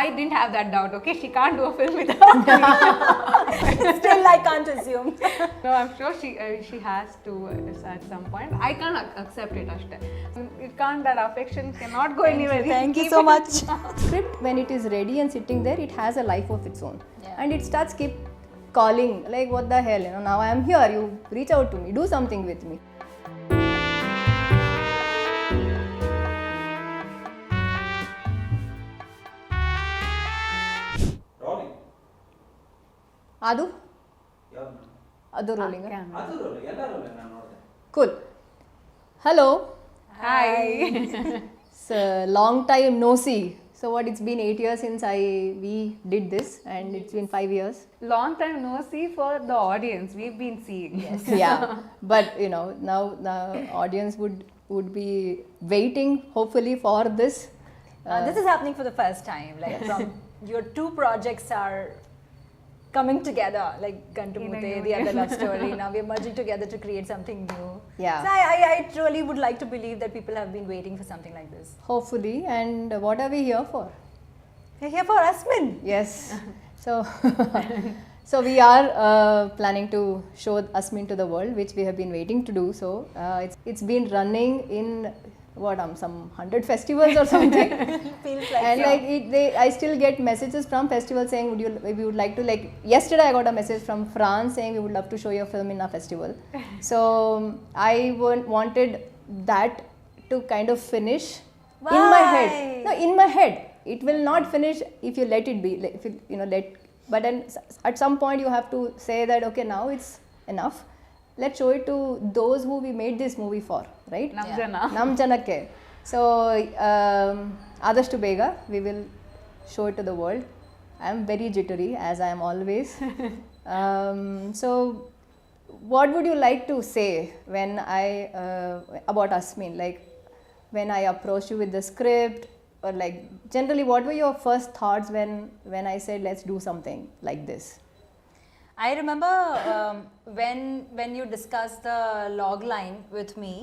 I didn't have that doubt, okay? She can't do a film without me. Still, I can't assume. No, I'm sure she has to at some point. I can't accept it, ashte. It can't, that affection cannot go anywhere. Thank you Keep so it- much. Script, when it is ready and sitting there, it has a life of its own. Yeah. And it starts keep calling, like, what the hell, now I am here, you reach out to me, do something with me. Rolling. Adu? ಯಾವ್ದು? Adu rolling. Camera. ಅದು roll, ಎಲ್ಲ roll ನಾನು ನೋಡಿದೆ. Cool. Hello. Hi. It's a long time no see. So what, it's been 8 years since we did this, and it's been 5 years. Long time no see for the audience. We've been seeing. Yeah, but now the audience would be waiting hopefully for this. This is happening for the first time. Like from your two projects are coming together, like Gantu In a Mute, the union. other love story. Now we are merging together to create something new. Yeah. So I truly would like to believe that people have been waiting for something like this. Hopefully, and what are we here for? We're here for Asmin. Yes. So, so we are planning to show Asmin to the world, which we have been waiting to do. So it's been running in some 100 festivals or something. Feels like And so. like I still get messages from festivals saying, we would like to, like yesterday I got a message from France saying we would love to show your film in our festival. So I wanted that to kind of finish in my head. Why? No, in my head. It will not finish if you let it be. Like, if you let. But then at some point you have to say that, okay, now it's enough. Let's show it to those who we made this movie for, right? Nam Yeah. jana. Nam Janakke. So, Adashtu Bega, we will show it to the world. I am very jittery, as I am always. So, what would you like to say when about Asmin? Like, when I approached you with the script, or like, generally, what were your first thoughts when I said, let's do something like this? I remember when you discussed the log line with me,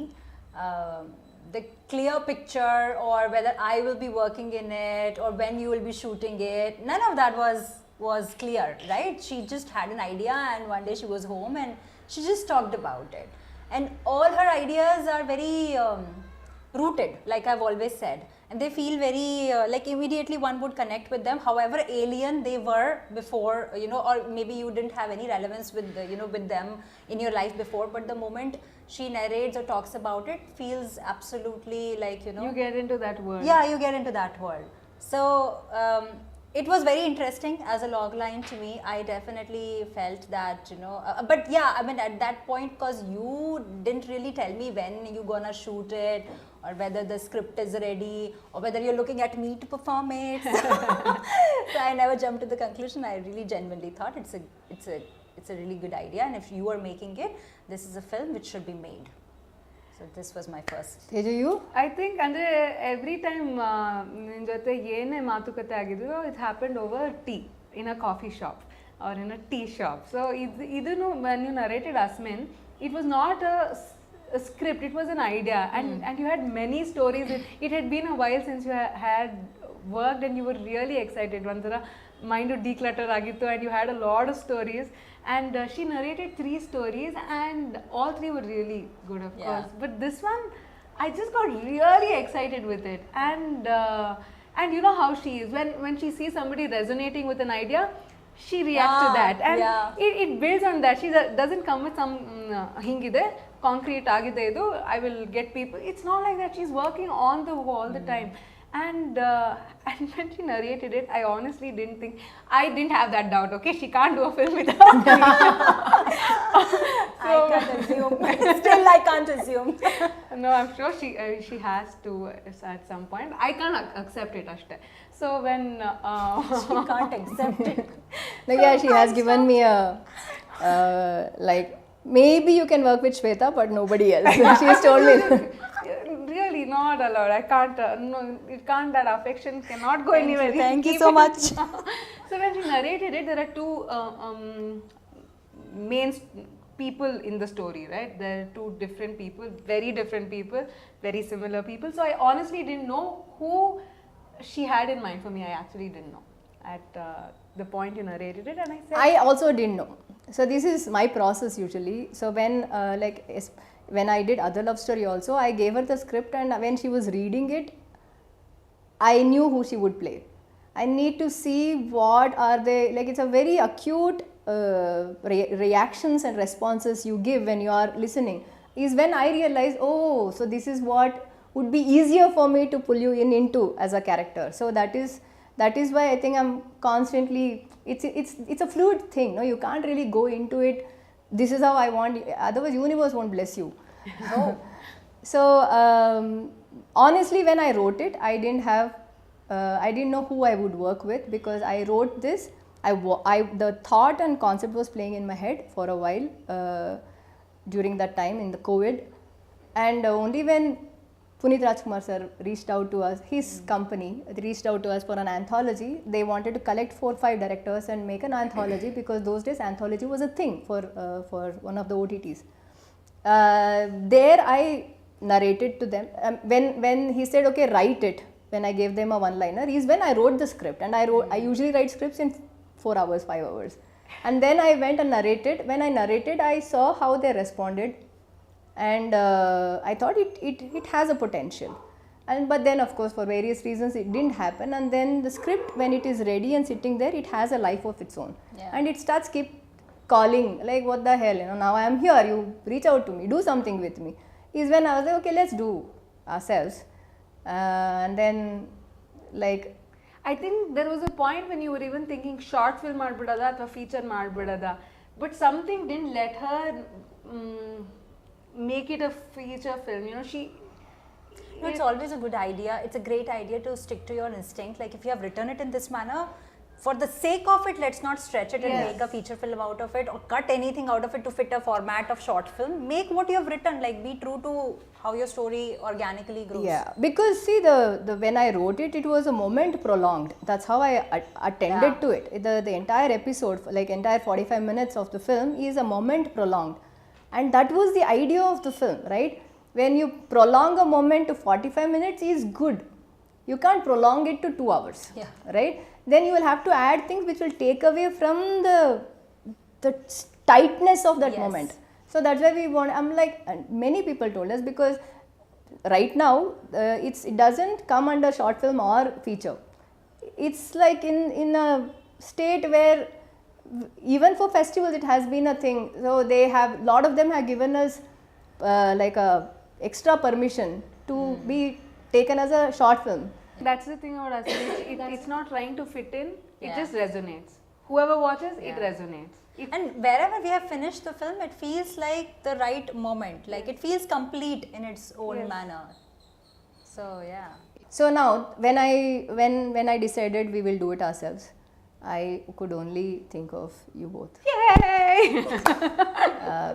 the clear picture, or whether I will be working in it, or when you will be shooting it, none of that was clear, right? She just had an idea, and one day she was home and she just talked about it. And all her ideas are very rooted, like I've always said. And they feel very, like immediately one would connect with them, however alien they were before, or maybe you didn't have any relevance with, with them in your life before, but the moment she narrates or talks about it, feels absolutely like, You get into that world. yeah, you get into that world. So it was very interesting as a log line to me. I definitely felt that, but yeah, I mean at that point, because you didn't really tell me when you're gonna shoot it, or whether the script is ready, or whether you're looking at me to perform it. So I never jumped to the conclusion. I really genuinely thought it's a really good idea, and if you are making it, this is a film which should be made. So this was my first. Teju, you? I think ಅಂದ್ರೆ every time ನಿನ್ನ ಜೊತೆ ಏನೇ ಮಾತುಕತೆ ಆಗಿದ್ರು it happened over tea in a coffee shop or in a tea shop so ಇದನ್ನು when you narrated ಅಸ್ಮಿನ್ it was not a script, it was an idea, and you had many stories. It had been a while since you had worked, and you were really excited. Onthara mind declutter agittu, and you had a lot of stories, and she narrated 3 stories, and all 3 were really good, of Yeah. course. But this one, I just got really excited with it, and you know how she is when she sees somebody resonating with an idea, she reacts to that, and it builds on that. She doesn't come with some hingide concrete agide idu I will get people. It's not like that. She's working on the all the time, and when she narrated it, I honestly I didn't have that doubt, okay? She can't do a film without me. I can't assume. Still, I can't assume. No, I'm sure she has to at some point. I can't accept it, ashte. So when She can't accept it. Like, yeah, she has given me a like, maybe you can work with Shweta, but nobody else. She's told me. really not allowed. I can't. No, it can't. That affection cannot go anywhere. Thank you Keep so it. much. So when she narrated it, there are 2 main people in the story, right? There are 2 different people, very different people, very similar people. So I honestly didn't know who she had in mind for me. I actually didn't know. at the point you narrated it, and I said, I also didn't know. So this is my process usually. So when when I did Other Love Story also, I gave her the script, and when she was reading it, I knew who she would play. I need to see what are they, like it's a very acute reactions and responses you give when you are listening, is when I realized, oh, so this is what would be easier for me to pull you into as a character. So that is why I think I'm constantly, it's a fluid thing, no, you can't really go into it, this is how I want, otherwise universe won't bless you. No. So honestly, when I wrote it, I didn't know who I would work with, because I wrote this, the thought and concept was playing in my head for a while during that time in the COVID, and only when Puneet Rajkumar sir reached out to us, his company reached out to us for an anthology. They wanted to collect 4 or 5 directors and make an anthology, because those days anthology was a thing for one of the OTTs. There I narrated to them. When he said, okay, write it, when I gave them a one-liner, is when I wrote the script, and I usually write scripts in 4 hours, 5 hours. And then I went and narrated. When I narrated, I saw how they responded, and I thought it has a potential. But then of course for various reasons it didn't happen, and then the script, when it is ready and sitting there, it has a life of its own. Yeah. And it starts keep calling, like what the hell, now I am here, you reach out to me, do something with me. Is when I was like, okay, let's do ourselves. And then like, I think there was a point when you were even thinking short film ಮಾಡ್ಬಿಡೋದಾ ಅಥವಾ feature ಮಾಡ್ಬಿಡೋದಾ, but something didn't let her make it a feature film, No, it's always a good idea. It's a great idea to stick to your instinct. Like if you have written it in this manner, for the sake of it, let's not stretch it and Yes. make a feature film out of it, or cut anything out of it to fit a format of short film. Make what you have written, like be true to how your story organically grows. yeah, because see, the when I wrote it, it was a moment prolonged. That's how I attended to it. The entire episode, like entire 45 minutes of the film, is a moment prolonged, and that was the idea of the film, right? When you prolong a moment to 45 minutes is good. You can't prolong it to 2 hours, Yeah. right? Then you will have to add things which will take away from the tightness of that Yes. moment. So that's why we want. I'm like, and many people told us, because right now it doesn't come under short film or feature. It's like in a state where even for festivals it has been a thing. So they have, lot of them have given us like a extra permission to be taken as a short film. That's the thing about Asmin. It's not trying to fit in, it Yeah. just resonates. Whoever watches, it Yeah. resonates. And wherever we have finished the film, it feels like the right moment. Like it feels complete in its own Yes. manner. So yeah. So now when I decided we will do it ourselves, I could only think of you both. Yay!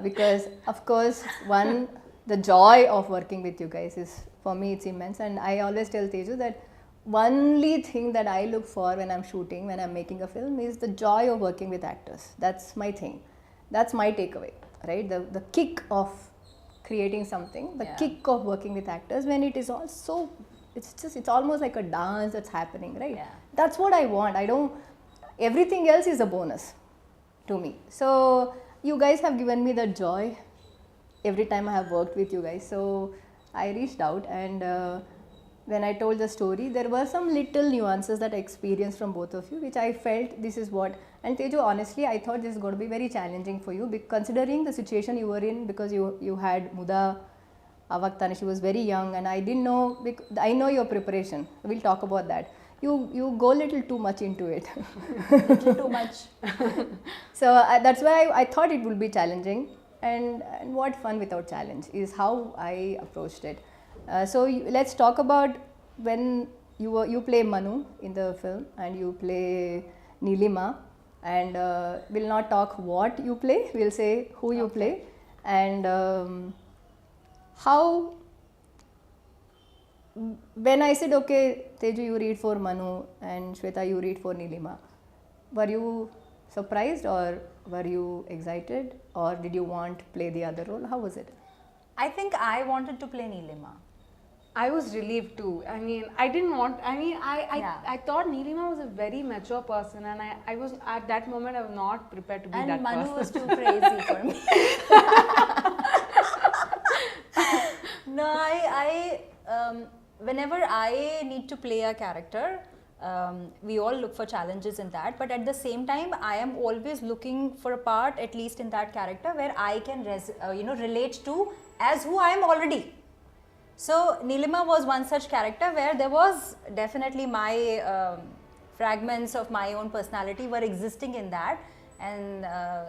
Because of course, one, the joy of working with you guys is, for me, it's immense. And I always tell Teju that only thing that I look for when I'm shooting, when I'm making a film, is the joy of working with actors. That's my thing. That's my takeaway, right? The kick of creating something, the Yeah. kick of working with actors, when it is all so, it's almost like a dance that's happening, right? Yeah. That's what I want. Everything else is a bonus to me. So you guys have given me the joy every time I have worked with you guys. So I reached out, and when I told the story, there were some little nuances that I experienced from both of you, which I felt this is what. And Teju, honestly, I thought this is going to be very challenging for you, considering the situation you were in, because you had Muda Avaktane, she was very young, and I didn't know. I know your preparation. We'll talk about that. You go a little too much into it. Little too much. So that's why I thought it would be challenging, and what fun without challenge is how I approached it. So let's talk about when you play Manu in the film and you play Nilima, and we'll not talk what you play, we'll say who you play, and how. When I said, okay, Teju, you read for Manu, and Shweta, you read for Nilima, were you surprised, or were you excited, or did you want to play the other role? How was it? I think I wanted to play Neelima. I was relieved too. I mean, I didn't want. I mean, Yeah. I thought Neelima was a very mature person, and I was at that moment I was not prepared to be And that Manu person. was too crazy for me. No, whenever I need to play a character, we all look for challenges in that. But at the same time, I am always looking for a part, at least in that character, where I can relate to as who I am already. So Neelima was one such character where there was definitely my fragments of my own personality were existing in that, and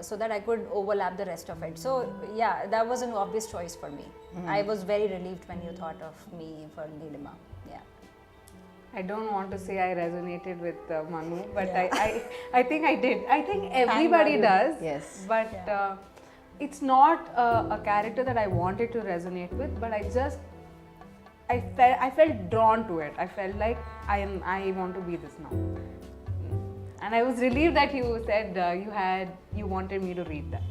so that I could overlap the rest of it. So yeah, that was an obvious choice for me. I was very relieved when you thought of me for Neelima. Yeah. I don't want to say I resonated with Manu, but Yeah. I think I did. I think everybody God does. Yes. But Yeah. it's not a character that I wanted to resonate with, but I felt drawn to it. I felt like I want to be this now. And I was relieved that you said you wanted me to read that.